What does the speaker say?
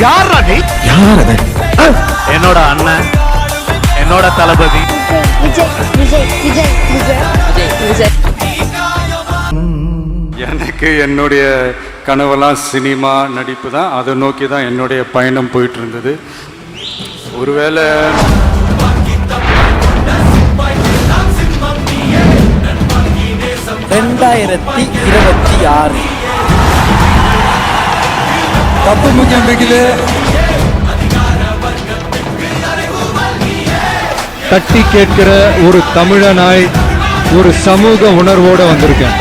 யாரா நீ? யார் அது? என்னோட அண்ணன், என்னோட தளபதி. விஜய் விஜய் விஜய் விஜய் விஜய் விஜய். எனக்கு என்னுடைய கனவெல்லாம் சினிமா நடிப்பு தான். அதை நோக்கி தான் என்னுடைய பயணம் போயிட்டு இருந்தது. ஒருவேளை 2026 தப்பு முக்கியம் பிகிலே தட்டி கேட்கிற ஒரு தமிழனாய் ஒரு சமூக உணர்வோடு வந்திருக்கேன்.